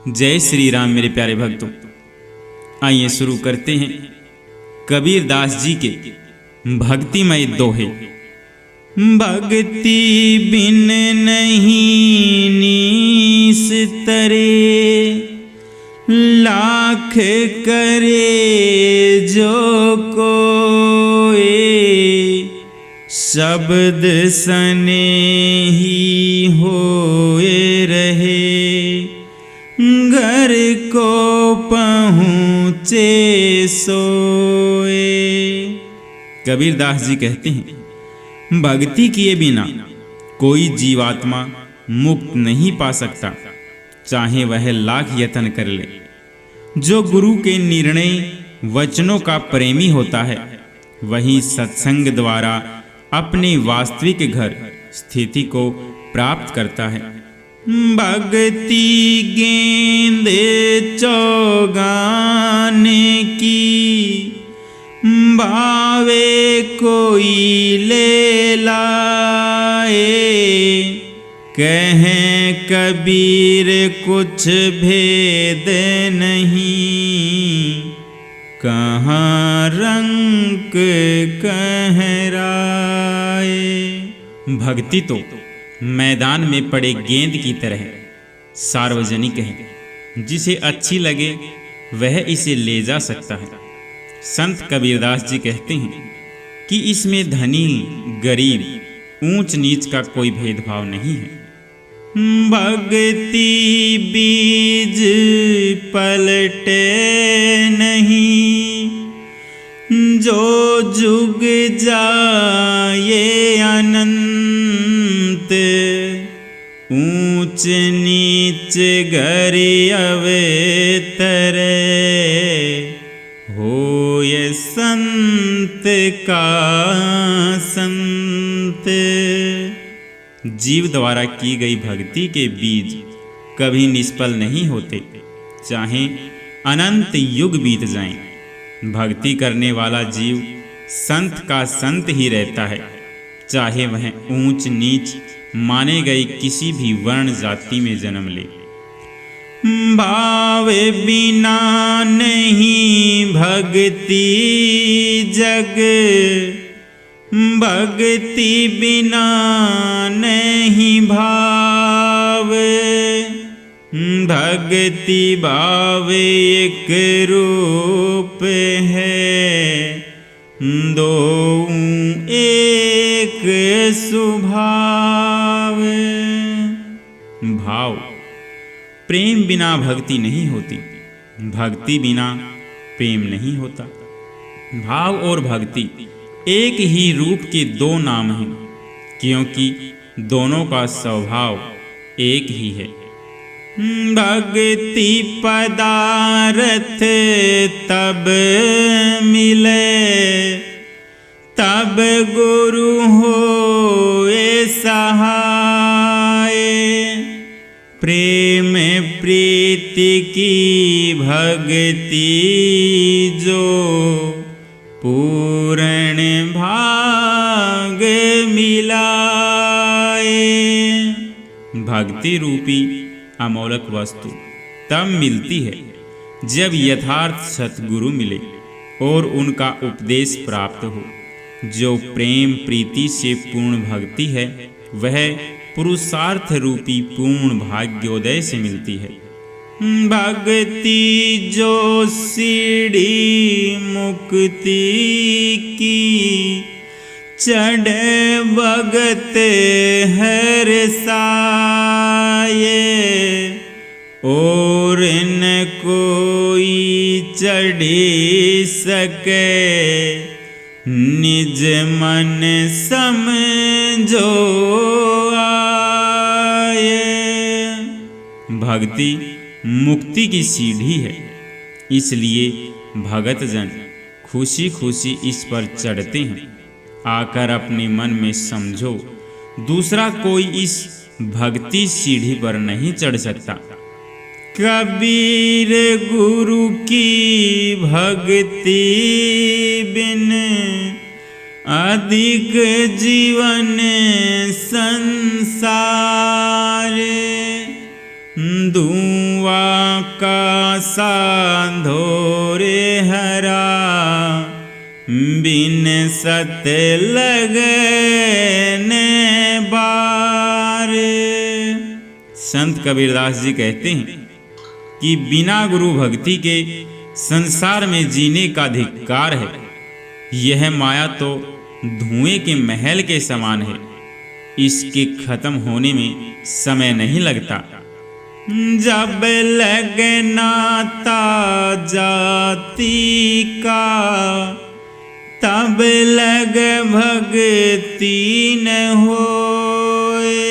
जय श्री राम मेरे प्यारे भक्तों। आइए शुरू करते हैं कबीर दास जी के भक्तिमय दोहे। भक्ति बिन नहीं नीस तरे, लाख करे जो कोई, शब्द सनेही होए रहे, घर को पहुँचे सोए। कबीर दास जी कहते हैं, भक्ति किए बिना कोई जीवात्मा मुक्त नहीं पा सकता, चाहे वह लाख यत्न कर ले। जो गुरु के निर्णय वचनों का प्रेमी होता है, वही सत्संग द्वारा अपने वास्तविक घर स्थिति को प्राप्त करता है। भक्ति गेंद चौगान की, भावे कोई ले लाए, कहें कबीर कुछ भेद नहीं, कहाँ रंग कहराए। भक्ति तो मैदान में पड़े गेंद की तरह सार्वजनिक है, जिसे अच्छी लगे वह इसे ले जा सकता है। संत कबीरदास जी कहते हैं कि इसमें धनी गरीब ऊंच नीच का कोई भेदभाव नहीं है। भक्ति बीज पलटे नहीं, जो जुग जाए अनंत, ऊंच नीच घरे अवतरे, होए संत का संत। जीव द्वारा की गई भक्ति के बीज कभी निष्फल नहीं होते, चाहे अनंत युग बीत जाएं। भक्ति करने वाला जीव संत का संत ही रहता है, चाहे वह ऊंच नीच माने गए किसी भी वर्ण जाति में जन्म ले। भाव बिना नहीं भक्ति जग, भक्ति बिना नहीं भाव, भक्ति भाव एक रूप है, दो एक स्वभाव। भाव प्रेम बिना भक्ति नहीं होती, भक्ति बिना प्रेम नहीं होता। भाव और भक्ति एक ही रूप के दो नाम हैं, क्योंकि दोनों का स्वभाव एक ही है। भक्ति पदार्थ तब मिले, तब गुरु होए सहाय, प्रेम प्रीति की भक्ति जो, पूर्ण भाग मिलाए। भक्ति रूपी अमोलक वस्तु तब मिलती है जब यथार्थ सतगुरु मिले और उनका उपदेश प्राप्त हो। जो प्रेम प्रीति से पूर्ण भक्ति है, वह पुरुषार्थ रूपी पूर्ण भाग्योदय से मिलती है। भक्ति जो सीढ़ी मुक्ति की, चढ़े भगत हर साये, और न कोई चढ़ी सके, निज मन समझो आए। भक्ति मुक्ति की सीढ़ी है, इसलिए भगत जन खुशी खुशी इस पर चढ़ते हैं। आकर अपने मन में समझो, दूसरा कोई इस भक्ति सीढ़ी पर नहीं चढ़ सकता। कबीर गुरु की भक्ति बिन, अधिक जीवन संसार, दूर कुआ का साधोरे हरा, बिन सत लगने बार। संत कबीरदास जी कहते हैं कि बिना गुरु भक्ति के संसार में जीने का धिक्कार है। यह माया तो धुएं के महल के समान है, इसके खत्म होने में समय नहीं लगता। जब लगना ता जाति का, तब लग भक्ति न होए।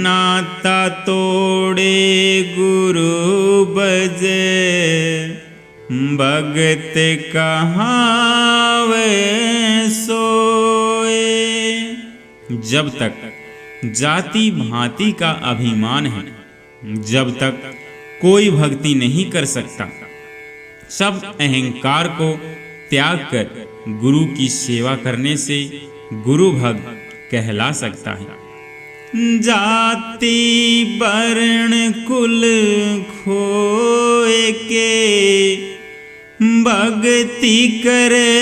नाता तोड़े गुरु बजे, भगत कहावे सोए। जब तक जाति भांति का अभिमान है, जब तक कोई भक्ति नहीं कर सकता, सब अहंकार को त्याग कर गुरु की सेवा करने से गुरु भक्त कहला सकता है। जाति वर्ण कुल खोए के, भक्ति करे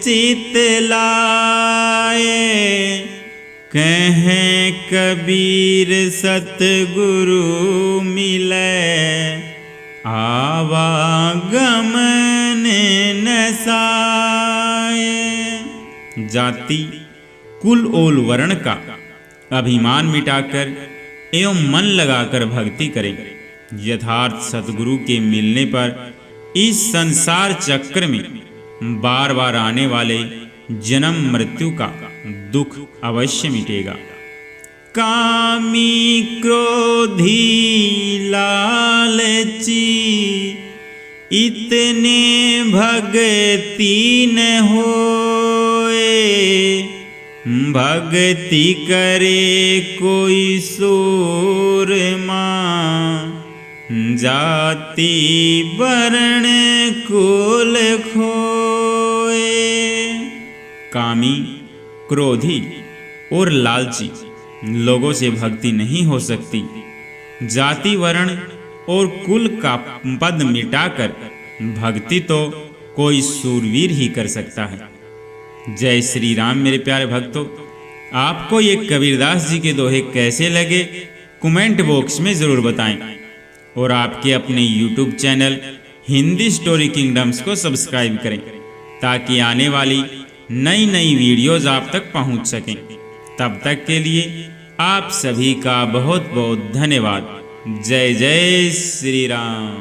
चित लाए। कहें कबीर सतगुरु मिले, आवागमन न साए। जाति कुल और वर्ण का अभिमान मिटाकर एवं मन लगाकर भक्ति करें। यथार्थ सतगुरु के मिलने पर इस संसार चक्र में बार बार आने वाले जन्म मृत्यु का दुख अवश्य मिटेगा। कामी क्रोधी लालची, इतने भक्ति न होए। भक्ति करे कोई सूरमा, जाति वर्ण कुल खोए। कामी, क्रोधी और लालची लोगों से भक्ति नहीं हो सकती। जाति वर्ण और कुल का पद मिटाकर भक्ति तो कोई सूरवीर ही कर सकता है। जय श्री राम मेरे प्यारे भक्तों। आपको ये कबीरदास जी के दोहे कैसे लगे कमेंट बॉक्स में ज़रूर बताएं और आपके अपने YouTube channel Hindi story kingdoms को सब्सक्राइब करें ताकि आने वाली नई नई वीडियोज़ आप तक पहुंच सकें। तब तक के लिए आप सभी का बहुत बहुत धन्यवाद। जय जय श्री राम।